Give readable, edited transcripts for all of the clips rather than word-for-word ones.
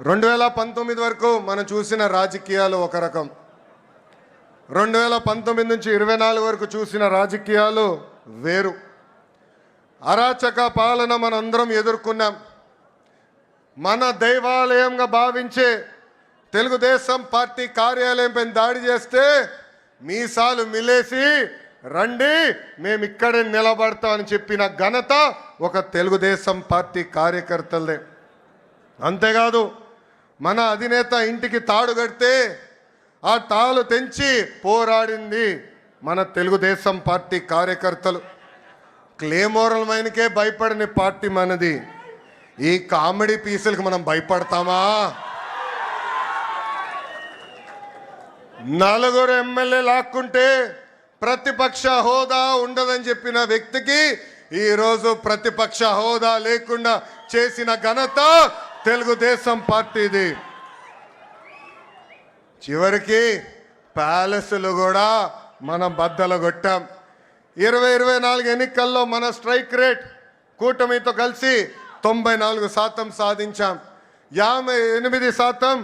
2019 వరకు మనం చూసిన రాజకీయాలు ఒక రకం, 2019 నుంచి 24 వరకు చూసిన రాజకీయాలు వేరు. అరాచక పాలన మనందరం ఎదుర్కొన్నాం. మన దైవాలయంగా భావించే తెలుగుదేశం పార్టీ కార్యాలయంపై దాడి చేస్తే మీసాలు మిలేసి రండి మేము ఇక్కడే నిలబడతామని చెప్పిన ఘనత ఒక తెలుగుదేశం పార్టీ కార్యకర్తలదే. అంతేకాదు మన అధినేత ఇంటికి తాడు కడితే ఆ తాళు తెంచి పోరాడింది మన తెలుగుదేశం పార్టీ కార్యకర్తలు. క్లేమోరల్ మైన్కే భయపడని పార్టీ మనది. ఈ కామెడీ పీసులకు మనం భయపడతామా? 4 ఎమ్మెల్యే లాక్కుంటే ప్రతిపక్ష హోదా ఉండదని చెప్పిన వ్యక్తికి ఈరోజు ప్రతిపక్ష హోదా లేకుండా చేసిన ఘనత తెలుగుదేశం పార్టీది. చివరికి ప్యాలెస్లు కూడా మనం బద్దలు కొట్టాం. 2024 ఎన్నికల్లో మన స్ట్రైక్ రేట్ కూటమితో కలిసి 94% సాధించాం. 58%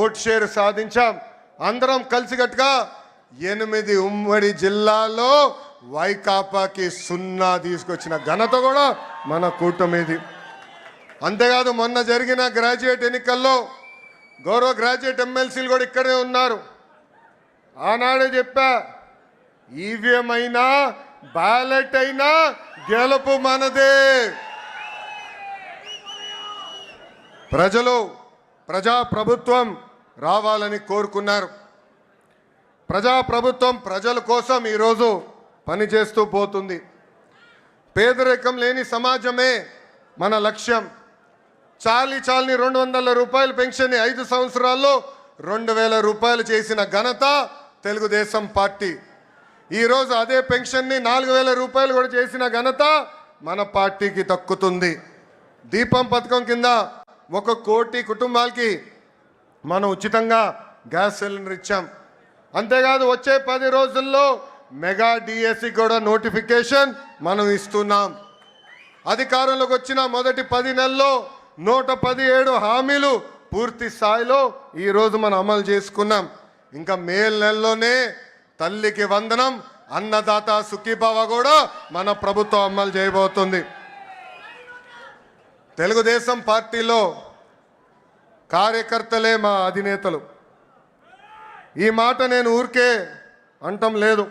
ఓట్ షేర్ సాధించాం. అందరం కలిసికట్టుగా 8 ఉమ్మడి జిల్లాల్లో వైకాపాకి 0 తీసుకొచ్చిన ఘనత కూడా మన కూటమిది. అంతేకాదు మొన్న జరిగిన గ్రాడ్యుయేట్ ఎన్నికల్లో గౌరవ గ్రాడ్యుయేట్ ఎమ్మెల్సీలు కూడా ఇక్కడే ఉన్నారు. ఆనాడే చెప్పా, ఈవీఎం అయినా బ్యాలెట్ అయినా గెలుపు మనదే. ప్రజలు ప్రజాప్రభుత్వం రావాలని కోరుకున్నారు. ప్రజాప్రభుత్వం ప్రజల కోసం ఈరోజు పనిచేస్తూ పోతుంది. పేదరికం లేని సమాజమే మన లక్ష్యం. చాలని 200 రూపాయల పెన్షన్ని 5 సంవత్సరాల్లో 2000 రూపాయలు చేసిన ఘనత తెలుగుదేశం పార్టీ. ఈరోజు అదే పెన్షన్ని 4000 రూపాయలు కూడా చేసిన ఘనత మన పార్టీకి దక్కుతుంది. దీపం పథకం కింద 1 కోటి కుటుంబాలకి మనం ఉచితంగా గ్యాస్ సిలిండర్ ఇచ్చాం. అంతేకాదు వచ్చే 10 రోజుల్లో మెగా డిఎస్సి కూడా నోటిఫికేషన్ మనం ఇస్తున్నాం. అధికారంలోకి వచ్చిన మొదటి 10 నెలల్లో 117 హామీలు పూర్తి స్థాయిలో ఈరోజు మనం అమలు చేసుకున్నాం. ఇంకా మే నెలలోనే తల్లికి వందనం, అన్నదాత సుఖీభావ కూడా మన ప్రభుత్వం అమలు చేయబోతుంది. తెలుగుదేశం పార్టీలో కార్యకర్తలే మా అధినేతలు. ఈ మాట నేను ఊరికే అంటం లేదు.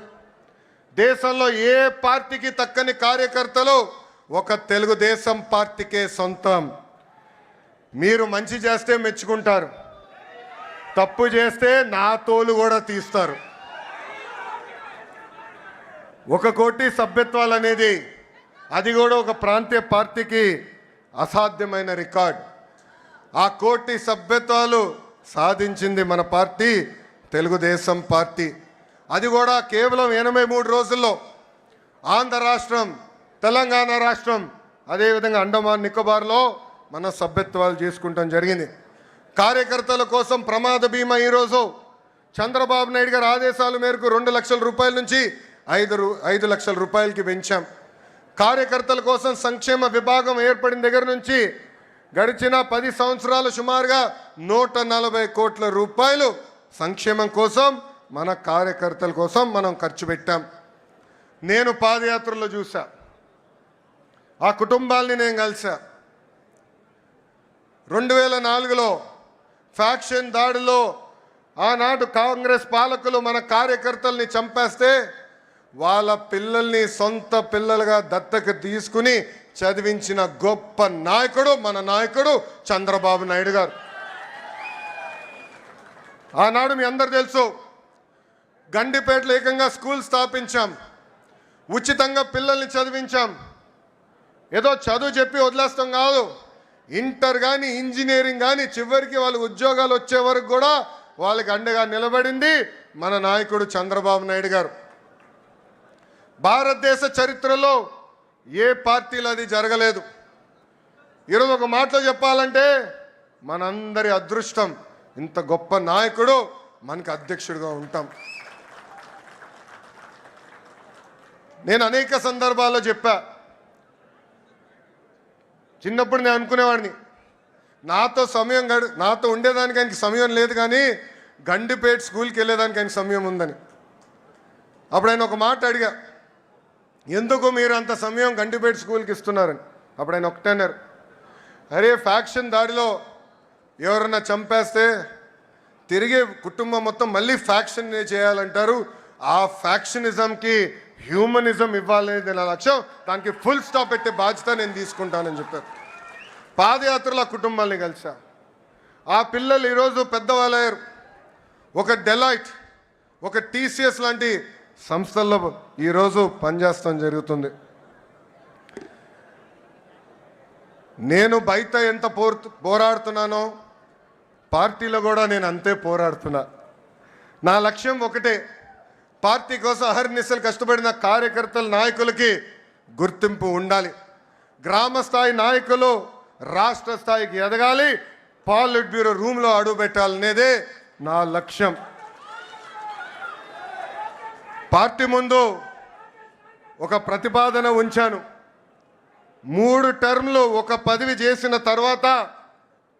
దేశంలో ఏ పార్టీకి తక్కని కార్యకర్తలు ఒక తెలుగుదేశం పార్టీకే సొంతం. మీరు మంచి చేస్తే మెచ్చుకుంటారు, తప్పు చేస్తే నా తోలు కూడా తీస్తారు. 1 కోటి సభ్యత్వాలు అనేది అది కూడా ఒక ప్రాంతీయ పార్టీకి అసాధ్యమైన రికార్డ్. ఆ 1 కోటి సభ్యత్వాలు సాధించింది మన పార్టీ తెలుగుదేశం పార్టీ. అది కూడా కేవలం 83 రోజుల్లో. ఆంధ్ర రాష్ట్రం, తెలంగాణ రాష్ట్రం, అదేవిధంగా అండమాన్ నికోబార్లో మన సభ్యత్వాలు చేసుకుంటాం జరిగింది. కార్యకర్తల కోసం ప్రమాద బీమా ఈరోజు చంద్రబాబు నాయుడు గారి ఆదేశాల మేరకు 2 లక్షల రూపాయల నుంచి 5 లక్షల రూపాయలకి పెంచాం. కార్యకర్తల కోసం సంక్షేమ విభాగం ఏర్పడిన దగ్గర నుంచి గడిచిన 10 సంవత్సరాలు సుమారుగా 140 కోట్ల రూపాయలు సంక్షేమం కోసం మన కార్యకర్తల కోసం మనం ఖర్చు పెట్టాం. నేను పాదయాత్రలో చూసా, ఆ కుటుంబాల్ని నేను కలిసా. 2004లో ఫ్యాక్షన్ దాడిలో ఆనాడు కాంగ్రెస్ పాలకులు మన కార్యకర్తల్ని చంపేస్తే వాళ్ళ పిల్లల్ని సొంత పిల్లలుగా దత్తకు తీసుకుని చదివించిన గొప్ప నాయకుడు మన నాయకుడు చంద్రబాబు నాయుడు గారు. ఆనాడు మీ అందరు తెలుసు, గండిపేటలో ఏకంగా స్కూల్ స్థాపించాం, ఉచితంగా పిల్లల్ని చదివించాం. ఏదో చదువు చెప్పి వదిలేస్తాం కాదు, ఇంటర్ కానీ ఇంజనీరింగ్ కానీ చివరికి వాళ్ళ ఉద్యోగాలు వచ్చే వరకు కూడా వాళ్ళకి అండగా నిలబడింది మన నాయకుడు చంద్రబాబు నాయుడు గారు. భారతదేశ చరిత్రలో ఏ పార్టీలో అది జరగలేదు. ఈరోజు ఒక మాటలో చెప్పాలంటే మనందరి అదృష్టం, ఇంత గొప్ప నాయకుడు మనకి అధ్యక్షుడిగా ఉంటాం. నేను అనేక సందర్భాల్లో చెప్పా, చిన్నప్పుడు నేను అనుకునేవాడిని నాతో ఉండేదానికి ఆయనకి సమయం లేదు, కానీ గండిపేట స్కూల్కి వెళ్ళేదానికి ఆయనకి సమయం ఉందని. అప్పుడు ఆయన ఒక మాట అడిగా, ఎందుకు మీరు అంత సమయం గండిపేట స్కూల్కి ఇస్తున్నారని. అప్పుడు ఆయన ఒకటే అన్నారు, అరే ఫ్యాక్షన్ దాడిలో ఎవరన్నా చంపేస్తే తిరిగి కుటుంబం మొత్తం మళ్ళీ ఫ్యాక్షన్ చేయాలంటారు, ఆ ఫ్యాక్షనిజంకి హ్యూమనిజం ఇవ్వాలనేది నా లక్ష్యం, దానికి ఫుల్ స్టాప్ పెట్టే బాధ్యత నేను తీసుకుంటానని చెప్పారు. పాదయాత్రలో కుటుంబాన్ని కలిసా. ఆ పిల్లలు ఈరోజు పెద్దవాళ్ళయ్యారు. ఒక డెలాయిట్, ఒక టీసీఎస్ లాంటి సంస్థల్లో ఈరోజు పనిచేస్తాం జరుగుతుంది. నేను బయట ఎంత పోరాడుతున్నానో పార్టీలో కూడా నేను అంతే పోరాడుతున్నా. నా లక్ష్యం ఒకటే, పార్టీ కోసం అహర్నిశలు కష్టపడిన కార్యకర్తల నాయకులకి గుర్తింపు ఉండాలి. గ్రామ స్థాయి నాయకులు రాష్ట్ర స్థాయికి ఎదగాలి, పాలిట్ బ్యూరో రూమ్లో అడుగు పెట్టాలనేదే నా లక్ష్యం. పార్టీ ముందు ఒక ప్రతిపాదన ఉంచాను. 3 టర్మ్లు ఒక పదవి చేసిన తర్వాత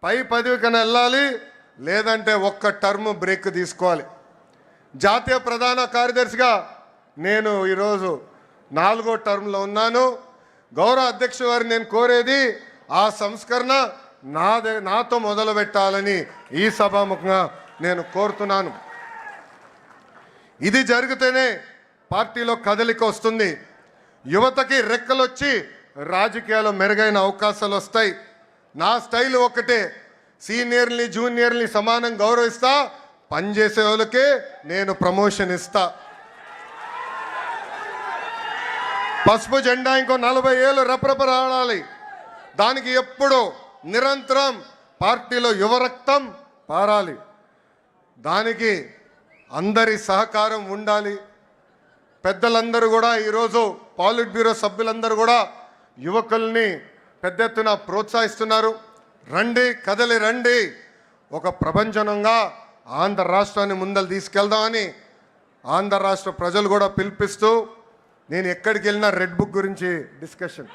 పై పదవి కన్నా వెళ్ళాలి, లేదంటే ఒక్క టర్మ్ బ్రేక్ తీసుకోవాలి. జాతీయ ప్రధాన కార్యదర్శిగా నేను ఈరోజు 4వ టర్మ్లో ఉన్నాను. గౌరవ అధ్యక్షుల వారిని నేను కోరేది, ఆ సంస్కరణ నాతో మొదలు పెట్టాలని ఈ సభాముఖంగా నేను కోరుతున్నాను. ఇది జరిగితేనే పార్టీలో కదలిక వస్తుంది, యువతకి రెక్కలొచ్చి రాజకీయాల్లో మెరుగైన అవకాశాలు వస్తాయి. నా స్టైల్ ఒకటే, సీనియర్ని జూనియర్ని సమానం గౌరవిస్తా, పనిచేసే వాళ్ళకే నేను ప్రమోషన్ ఇస్తా. పసుపు జెండా ఇంకో 40 ఏళ్ళు రెపరెపలాడాలి. దానికి ఎప్పుడూ నిరంతరం పార్టీలో యువరక్తం పారాలి. దానికి అందరి సహకారం ఉండాలి. పెద్దలందరూ కూడా ఈరోజు పాలిట్ బ్యూరో సభ్యులందరూ కూడా యువకుల్ని పెద్ద ఎత్తున ప్రోత్సహిస్తున్నారు. రండి, కదలి రండి, ఒక ప్రపంచనంగా ఆంధ్ర రాష్ట్రాన్ని ముందలు తీసుకెళ్దామని ఆంధ్ర రాష్ట్ర ప్రజలు కూడా పిలిపిస్తూ, నేను ఎక్కడికి వెళ్ళినా రెడ్ బుక్ గురించి డిస్కషన్.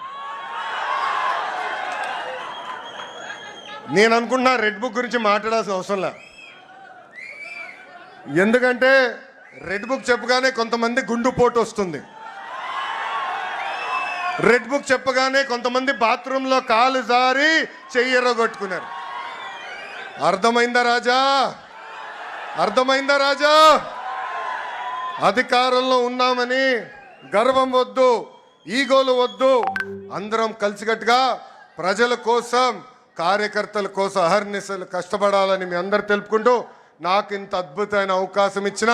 నేను అనుకున్నా రెడ్ బుక్ గురించి మాట్లాడాల్సిన అవసరం లే. ఎందుకంటే రెడ్ బుక్ చెప్పగానే కొంతమంది గుండుపోటు వస్తుంది, రెడ్ బుక్ చెప్పగానే కొంతమంది బాత్రూంలో కాలు జారి చెయ్యరగొట్టుకున్నారు. అర్థమైందా రాజా? అర్థమైందా రాజా? అధికారంలో ఉన్నామని గర్వం వద్దు, ఈగోలు వద్దు. అందరం కలిసికట్టుగా ప్రజల కోసం, కార్యకర్తల కోసం అహర్నిశలు కష్టపడాలని మీ అందరు తెలుపుకుంటూ, నాకు ఇంత అద్భుతమైన అవకాశం ఇచ్చిన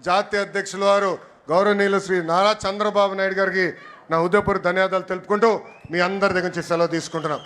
జాతీయ అధ్యక్షుల వారు గౌరవనీయులు శ్రీ నారా చంద్రబాబు నాయుడు గారికి నా హృదయపూర్వక ధన్యవాదాలు తెలుపుకుంటూ మీ అందరి దగ్గర నుంచి సెలవు తీసుకుంటున్నాం.